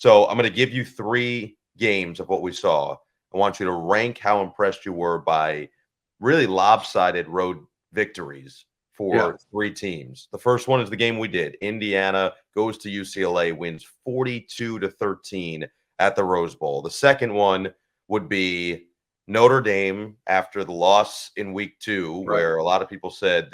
So I'm going to give you 3 games of what we saw. I want you to rank how impressed you were by really lopsided road victories for 3 teams. The first one is the game we did. Indiana goes to UCLA, wins 42-13 at the Rose Bowl. The second one would be Notre Dame after the loss in week 2, where a lot of people said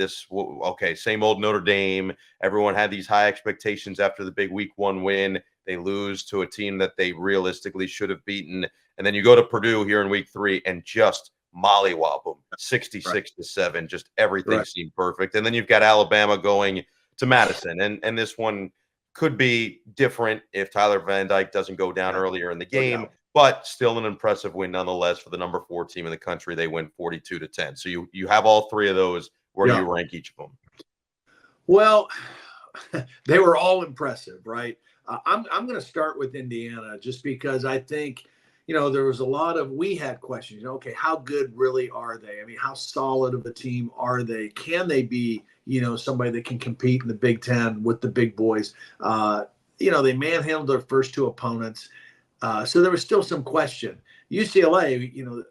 same old Notre Dame. Everyone had these high expectations after the big week 1 win. They lose to a team that they realistically should have beaten. And then you go to Purdue here in week 3 and just mollywop them 66-7. Just everything seemed perfect. And then you've got Alabama going to Madison. And this one could be different if Tyler Van Dyke doesn't go down earlier in the game, but still an impressive win nonetheless for the number 4 team in the country. They win 42-10. So you have all 3 of those. Where do you rank each of them? Well, they were all impressive, right? I'm going to start with Indiana just because I think, there was we had questions, okay, how good really are they? I mean, how solid of a team are they? Can they be, somebody that can compete in the Big Ten with the big boys? They manhandled their first 2 opponents. So there was still some question. UCLA,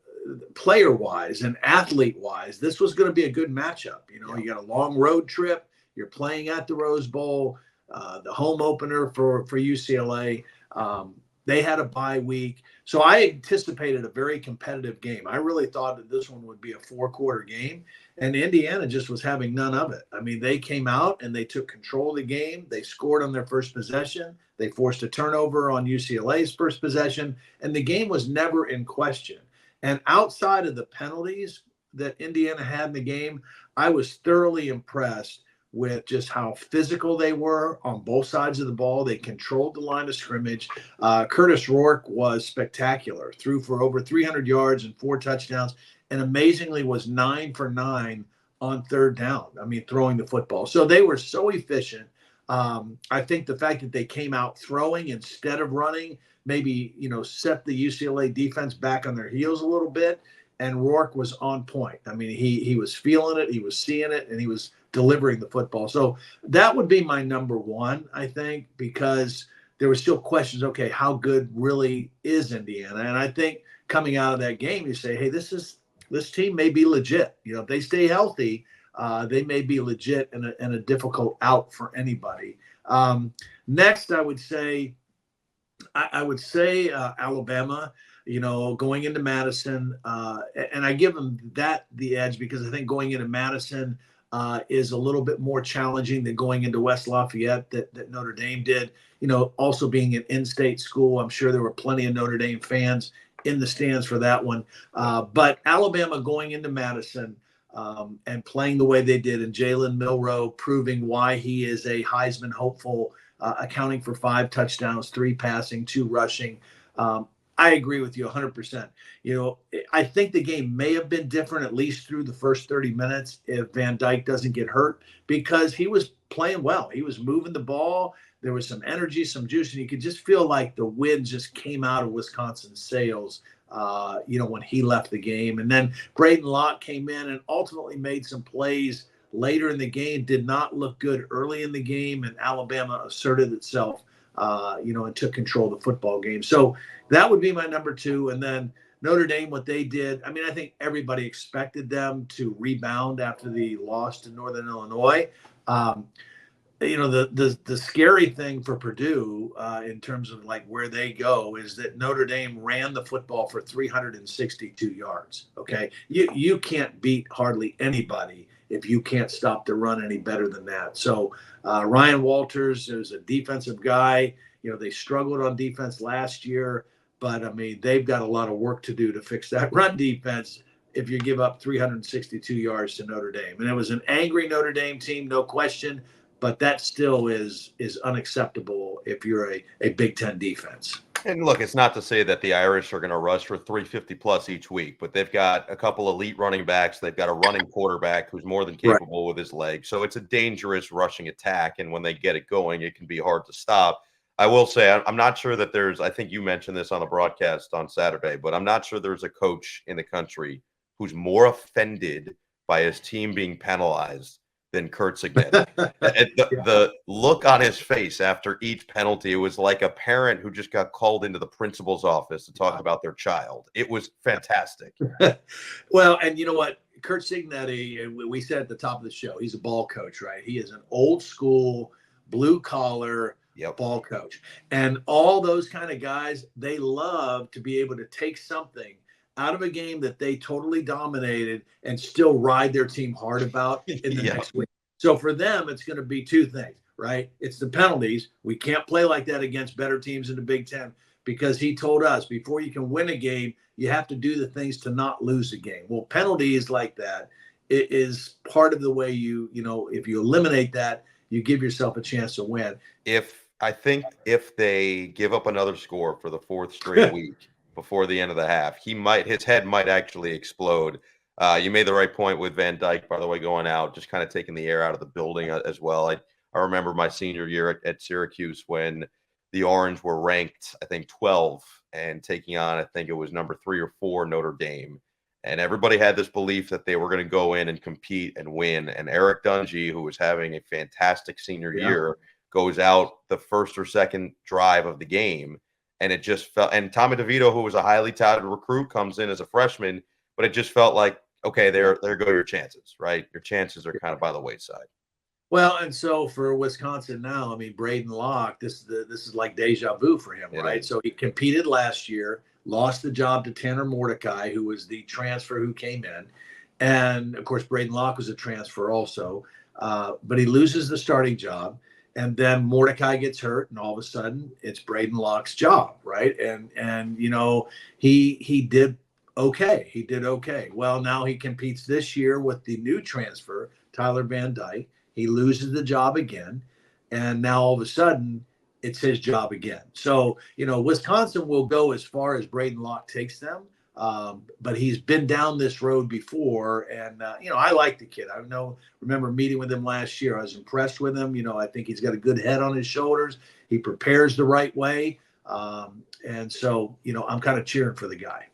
player-wise and athlete-wise, this was going to be a good matchup. You got a long road trip. You're playing at the Rose Bowl, the home opener for UCLA. They had a bye week. So I anticipated a very competitive game. I really thought that this one would be a 4-quarter game, and Indiana just was having none of it. I mean, they came out and they took control of the game. They scored on their first possession. They forced a turnover on UCLA's first possession, and the game was never in question. And outside of the penalties that Indiana had in the game, I was thoroughly impressed with just how physical they were on both sides of the ball. They controlled the line of scrimmage. Curtis Rourke was spectacular, threw for over 300 yards and 4 touchdowns, and amazingly was 9 for 9 on 3rd down. I mean, throwing the football. So they were so efficient. I think the fact that they came out throwing instead of running maybe, set the UCLA defense back on their heels a little bit. And Rourke was on point. I mean, he was feeling it, he was seeing it, and he was delivering the football. So that would be my number 1, I think, because there were still questions, okay, how good really is Indiana? And I think coming out of that game, you say, hey, this team may be legit. If they stay healthy, they may be legit and a difficult out for anybody. Next, I would say Alabama. Going into Madison, and I give them the edge because I think going into Madison is a little bit more challenging than going into West Lafayette that Notre Dame did. Also being an in-state school, I'm sure there were plenty of Notre Dame fans in the stands for that one. But Alabama going into Madison and playing the way they did, and Jalen Milroe proving why he is a Heisman hopeful, accounting for 5 touchdowns, 3 passing, 2 rushing. I agree with you 100%. I think the game may have been different, at least through the first 30 minutes, if Van Dyke doesn't get hurt, because he was playing well. He was moving the ball. There was some energy, some juice, and you could just feel like the wind just came out of Wisconsin's sails, when he left the game. And then Braden Locke came in and ultimately made some plays later in the game, did not look good early in the game, and Alabama asserted itself, and took control of the football game. So that would be my number 2. And then Notre Dame, what they did, I mean, I think everybody expected them to rebound after the loss to Northern Illinois. The scary thing for Purdue in terms of like where they go is that Notre Dame ran the football for 362 yards. Okay. You can't beat hardly anybody if you can't stop the run any better than that. So Ryan Walters is a defensive guy. They struggled on defense last year, but I mean, they've got a lot of work to do to fix that run defense if you give up 362 yards to Notre Dame. And it was an angry Notre Dame team, no question, but that still is unacceptable if you're a Big Ten defense. And look, it's not to say that the Irish are going to rush for 350 plus each week, but they've got a couple elite running backs. They've got a running quarterback who's more than capable with his legs. So it's a dangerous rushing attack. And when they get it going, it can be hard to stop. I will say, I'm not sure that I think you mentioned this on the broadcast on Saturday, but I'm not sure there's a coach in the country who's more offended by his team being penalized than Kurt Cignetti. The look on his face after each penalty, it was like a parent who just got called into the principal's office to talk about their child. It was fantastic. Well, and you know what? Kurt Cignetti, we said at the top of the show, he's a ball coach, right? He is an old school, blue collar ball coach. And all those kind of guys, they love to be able to take something out of a game that they totally dominated and still ride their team hard about in the next week. So for them, it's going to be two things, right? It's the penalties. We can't play like that against better teams in the Big Ten, because he told us before you can win a game, you have to do the things to not lose a game. Well, penalties like that, it is part of the way if you eliminate that, you give yourself a chance to win. I think if they give up another score for the fourth straight week before the end of the half, his head might actually explode. You made the right point with Van Dyke, by the way, going out, just kind of taking the air out of the building as well. I remember my senior year at Syracuse when the Orange were ranked, I think, 12 and taking on, I think it was number 3 or 4 Notre Dame. And everybody had this belief that they were going to go in and compete and win. And Eric Dungy, who was having a fantastic senior year, goes out the first or second drive of the game. And it just felt, and Tommy DeVito, who was a highly touted recruit, comes in as a freshman, but it just felt like, okay, there go your chances, right? Your chances are kind of by the wayside. Well, and so for Wisconsin now, I mean, Braden Locke, this is like deja vu for him, right? So he competed last year, lost the job to Tanner Mordecai, who was the transfer who came in. And, of course, Braden Locke was a transfer also. But he loses the starting job. And then Mordecai gets hurt, and all of a sudden it's Braden Locke's job, right? And he did okay. He did okay. Well, now he competes this year with the new transfer, Tyler Van Dyke. He loses the job again, and now all of a sudden it's his job again. So, Wisconsin will go as far as Braden Locke takes them, but he's been down this road before, and, I like the kid. Remember meeting with him last year. I was impressed with him. I think he's got a good head on his shoulders. He prepares the right way, and so, I'm kind of cheering for the guy.